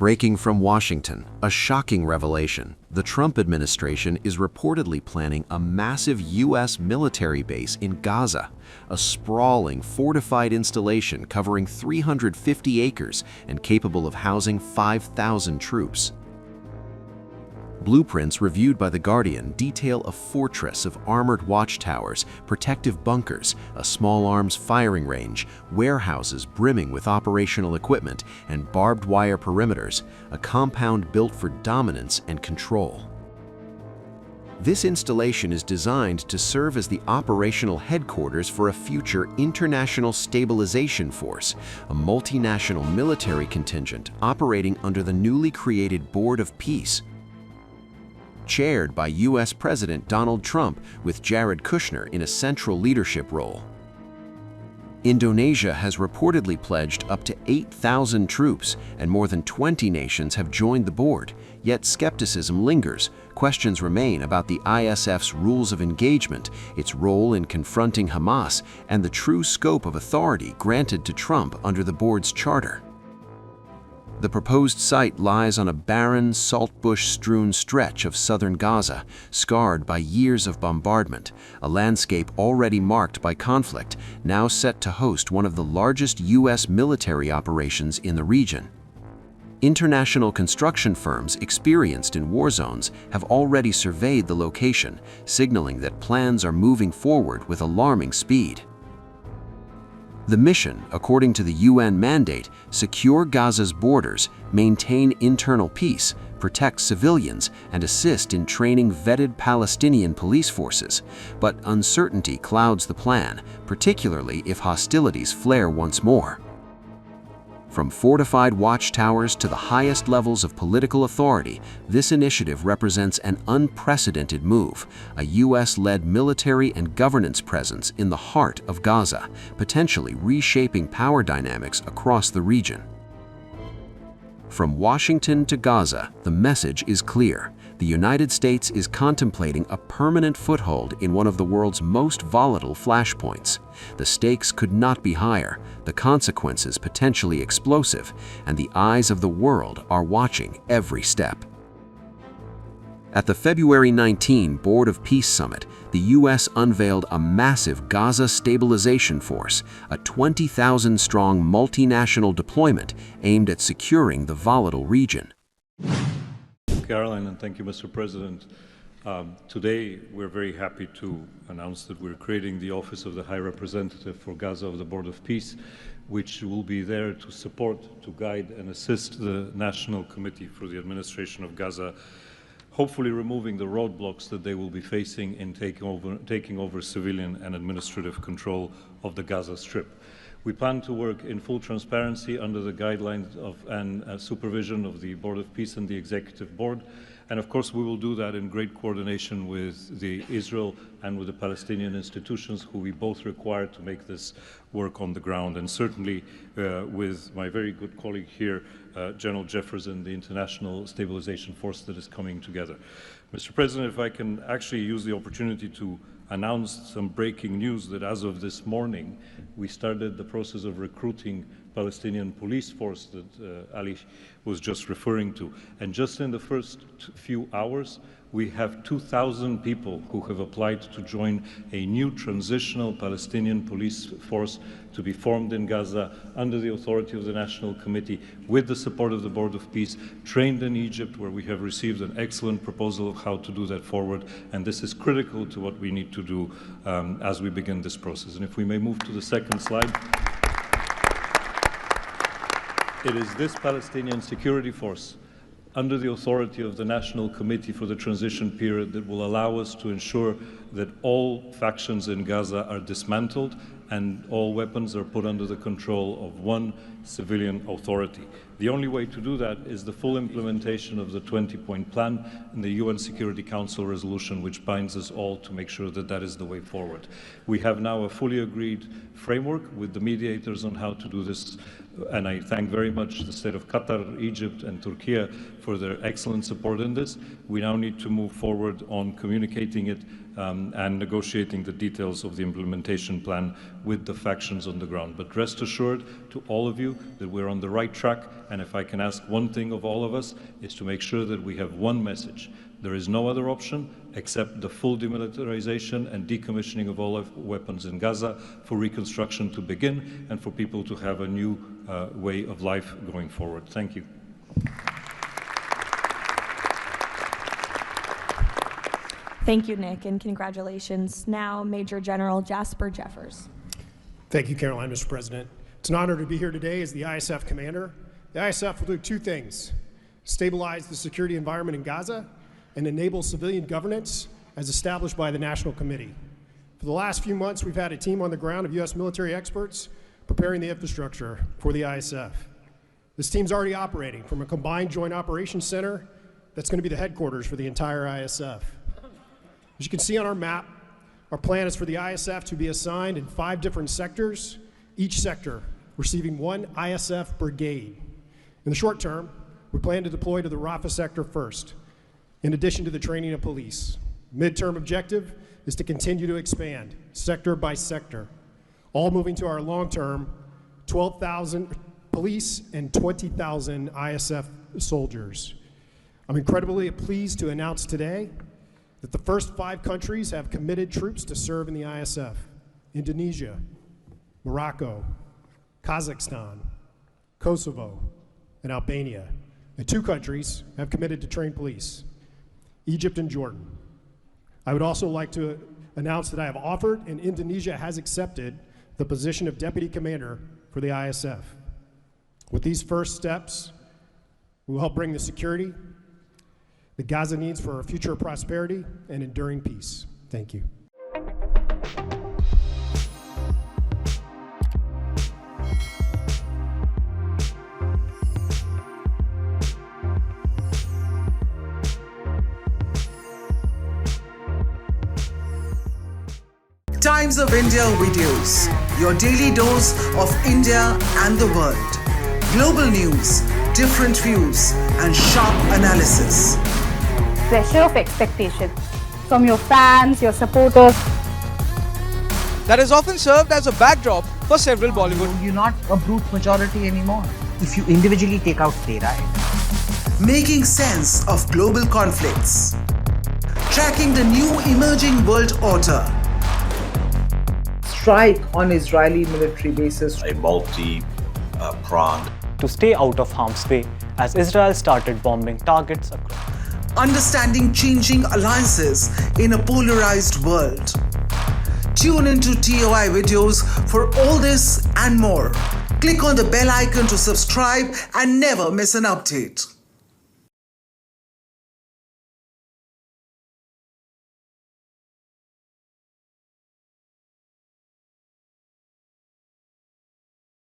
Breaking from Washington, a shocking revelation. The Trump administration is reportedly planning a massive U.S. military base in Gaza, a sprawling, fortified installation covering 350 acres and capable of housing 5,000 troops. Blueprints reviewed by The Guardian detail a fortress of armored watchtowers, protective bunkers, a small arms firing range, warehouses brimming with operational equipment, and barbed wire perimeters, a compound built for dominance and control. This installation is designed to serve as the operational headquarters for a future International Stabilization Force, a multinational military contingent operating under the newly created Board of Peace, chaired by U.S. President Donald Trump with Jared Kushner in a central leadership role. Indonesia has reportedly pledged up to 8,000 troops, and more than 20 nations have joined the board, yet skepticism lingers. Questions remain about the ISF's rules of engagement, its role in confronting Hamas, and the true scope of authority granted to Trump under the board's charter. The proposed site lies on a barren, saltbush-strewn stretch of southern Gaza, scarred by years of bombardment, a landscape already marked by conflict, now set to host one of the largest U.S. military operations in the region. International construction firms experienced in war zones have already surveyed the location, signaling that plans are moving forward with alarming speed. The mission, according to the UN mandate, secure Gaza's borders, maintain internal peace, protect civilians, and assist in training vetted Palestinian police forces. But uncertainty clouds the plan, particularly if hostilities flare once more. From fortified watchtowers to the highest levels of political authority, this initiative represents an unprecedented move, a U.S.-led military and governance presence in the heart of Gaza, potentially reshaping power dynamics across the region. From Washington to Gaza, the message is clear. The United States is contemplating a permanent foothold in one of the world's most volatile flashpoints. The stakes could not be higher, the consequences potentially explosive, and the eyes of the world are watching every step. At the February 19 Board of Peace Summit, the U.S. unveiled a massive Gaza Stabilization Force, a 20,000-strong multinational deployment aimed at securing the volatile region. Caroline, and thank you, Mr. President. Today, we're very happy to announce that we're creating the Office of the High Representative for Gaza of the Board of Peace, which will be there to support, to guide, and assist the National Committee for the Administration of Gaza, hopefully removing the roadblocks that they will be facing in taking over civilian and administrative control of the Gaza Strip. We plan to work in full transparency under the guidelines and supervision of the Board of Peace and the Executive Board. And of course, we will do that in great coordination with the Israel and with the Palestinian institutions, who we both require to make this work on the ground. And certainly with my very good colleague here, General Jefferson, the International Stabilization Force that is coming together. Mr. President, if I can actually use the opportunity to announce some breaking news that as of this morning, we started the process of recruiting Palestinian police force that Ali was just referring to. And just in the first few hours, we have 2,000 people who have applied to join a new transitional Palestinian police force to be formed in Gaza under the authority of the National Committee, with the support of the Board of Peace, trained in Egypt, where we have received an excellent proposal of how to do that forward. And this is critical to what we need to do as we begin this process. And if we may move to the second slide. It is this Palestinian security force, under the authority of the National Committee for the Transition Period, that will allow us to ensure that all factions in Gaza are dismantled and all weapons are put under the control of one civilian authority. The only way to do that is the full implementation of the 20-point plan and the UN Security Council resolution, which binds us all to make sure that that is the way forward. We have now a fully agreed framework with the mediators on how to do this, and I thank very much the state of Qatar, Egypt, and Turkey for their excellent support in this. We now need to move forward on communicating it and negotiating the details of the implementation plan with the factions on the ground. But rest assured to all of you that we're on the right track, and if I can ask one thing of all of us, is to make sure that we have one message. There is no other option except the full demilitarization and decommissioning of all weapons in Gaza for reconstruction to begin and for people to have a new way of life going forward. Thank you. Thank you, Nick, and congratulations. Now, Major General Jasper Jeffers. Thank you, Caroline, Mr. President. It's an honor to be here today as the ISF commander. The ISF will do two things: stabilize the security environment in Gaza and enable civilian governance as established by the National Committee. For the last few months, we've had a team on the ground of U.S. military experts preparing the infrastructure for the ISF. This team's already operating from a combined joint operations center that's going to be the headquarters for the entire ISF. As you can see on our map, our plan is for the ISF to be assigned in 5 different sectors, each sector receiving 1 ISF brigade. In the short term, we plan to deploy to the Rafah sector first, in addition to the training of police. Midterm objective is to continue to expand, sector by sector, all moving to our long-term 12,000 police and 20,000 ISF soldiers. I'm incredibly pleased to announce today that the first 5 countries have committed troops to serve in the ISF: Indonesia, Morocco, Kazakhstan, Kosovo, and Albania. And 2 countries have committed to train police: Egypt and Jordan. I would also like to announce that I have offered and Indonesia has accepted the position of Deputy Commander for the ISF. With these first steps, we will help bring the security that Gaza needs for our future prosperity and enduring peace. Thank you. Times of India videos, your daily dose of India and the world. Global news, different views, and sharp analysis. Pressure of expectation from your fans, your supporters. That has often served as a backdrop for several Bollywood. You're not a brute majority anymore. If you individually take out playwright. Making sense of global conflicts. Tracking the new emerging world order. Strike on Israeli military bases. A multi-pronged. To stay out of harm's way as Israel started bombing targets across. Understanding changing alliances in a polarized world. Tune into TOI videos for all this and more. Click on the bell icon to subscribe and never miss an update.